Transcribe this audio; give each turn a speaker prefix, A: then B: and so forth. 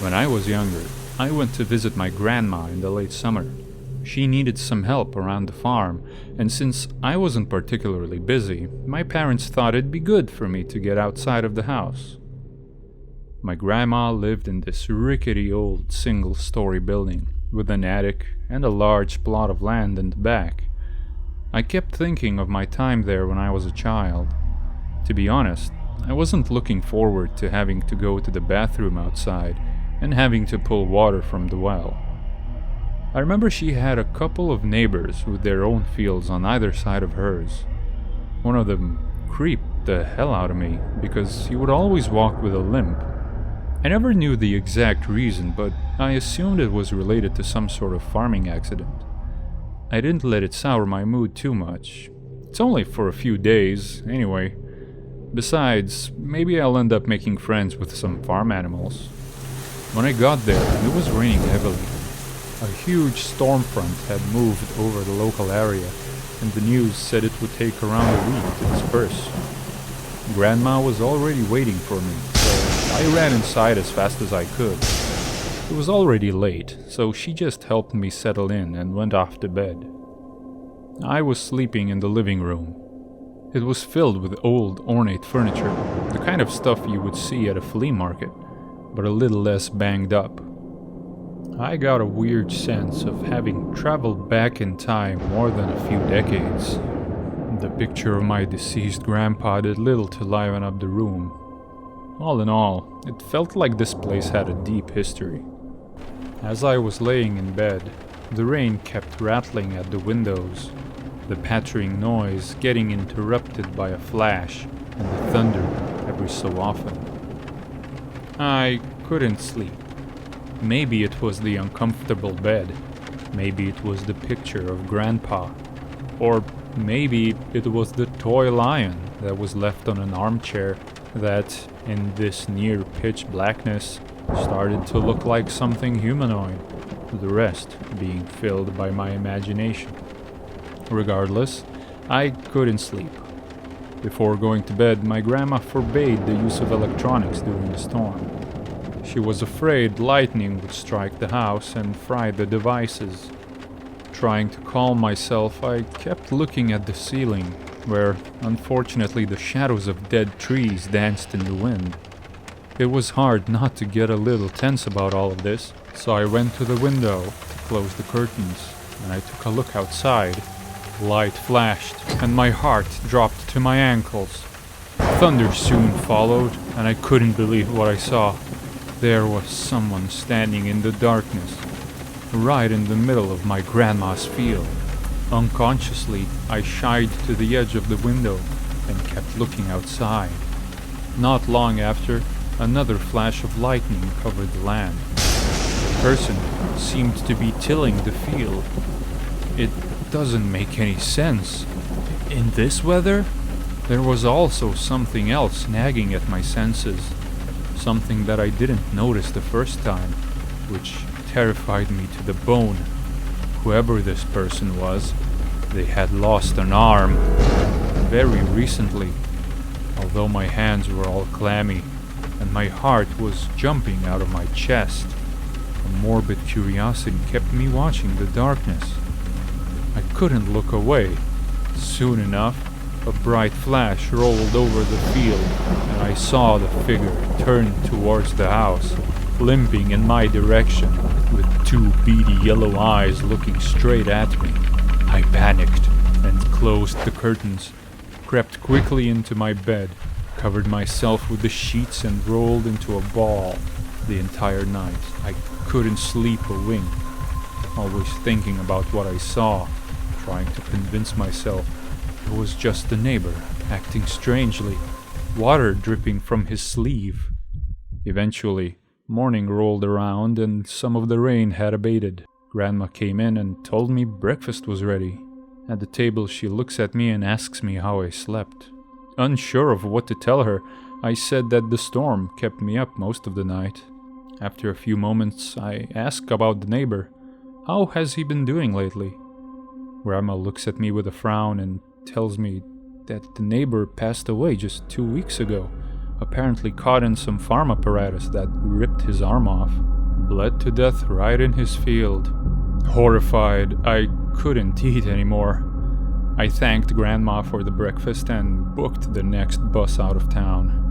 A: When I was younger, I went to visit my grandma in the late summer. She needed some help around the farm, and since I wasn't particularly busy, my parents thought it'd be good for me to get outside of the house. My grandma lived in this rickety old single-story building with an attic and a large plot of land in the back. I kept thinking of my time there when I was a child. To be honest, I wasn't looking forward to having to go to the bathroom outside and having to pull water from the well. I remember she had a couple of neighbors with their own fields on either side of hers. One of them creeped the hell out of me because he would always walk with a limp. I never knew the exact reason, but I assumed it was related to some sort of farming accident. I didn't let it sour my mood too much. It's only for a few days, anyway. Besides, maybe I'll end up making friends with some farm animals. When I got there, it was raining heavily. A huge storm front had moved over the local area, and the news said it would take around a week to disperse. Grandma was already waiting for me, so I ran inside as fast as I could. It was already late, so she just helped me settle in and went off to bed. I was sleeping in the living room. It was filled with old, ornate furniture, the kind of stuff you would see at a flea market, but a little less banged up. I got a weird sense of having traveled back in time more than a few decades. The picture of my deceased grandpa did little to liven up the room. All in all, it felt like this place had a deep history. As I was laying in bed, the rain kept rattling at the windows, the pattering noise getting interrupted by a flash and the thunder every so often. I couldn't sleep. Maybe it was the uncomfortable bed, maybe it was the picture of Grandpa, or maybe it was the toy lion that was left on an armchair that, in this near-pitch blackness, started to look like something humanoid, the rest being filled by my imagination. Regardless, I couldn't sleep. Before going to bed, my grandma forbade the use of electronics during the storm. She was afraid lightning would strike the house and fry the devices. Trying to calm myself, I kept looking at the ceiling, where, unfortunately, the shadows of dead trees danced in the wind. It was hard not to get a little tense about all of this, so I went to the window to close the curtains, and I took a look outside. Light flashed, and my heart dropped to my ankles. Thunder soon followed, and I couldn't believe what I saw. There was someone standing in the darkness, right in the middle of my grandma's field. Unconsciously, I shied to the edge of the window and kept looking outside. Not long after, another flash of lightning covered the land. The person seemed to be tilling the field. It doesn't make any sense. In this weather? There was also something else nagging at my senses. Something that I didn't notice the first time, which terrified me to the bone. Whoever this person was, they had lost an arm very recently, although my hands were all clammy and my heart was jumping out of my chest. A morbid curiosity kept me watching the darkness. I couldn't look away. Soon enough, a bright flash rolled over the field, and I saw the figure turn towards the house, limping in my direction, with two beady yellow eyes looking straight at me. I panicked and closed the curtains, crept quickly into my bed, covered myself with the sheets and rolled into a ball. The entire night, I couldn't sleep a wink, always thinking about what I saw, trying to convince myself it was just the neighbor, acting strangely, water dripping from his sleeve. Eventually, morning rolled around and some of the rain had abated. Grandma came in and told me breakfast was ready. At the table, she looks at me and asks me how I slept. Unsure of what to tell her, I said that the storm kept me up most of the night. After a few moments, I ask about the neighbor. How has he been doing lately? Grandma looks at me with a frown and tells me that the neighbor passed away just 2 weeks ago, apparently caught in some farm apparatus that ripped his arm off. Bled to death right in his field. Horrified, I couldn't eat anymore. I thanked Grandma for the breakfast and booked the next bus out of town.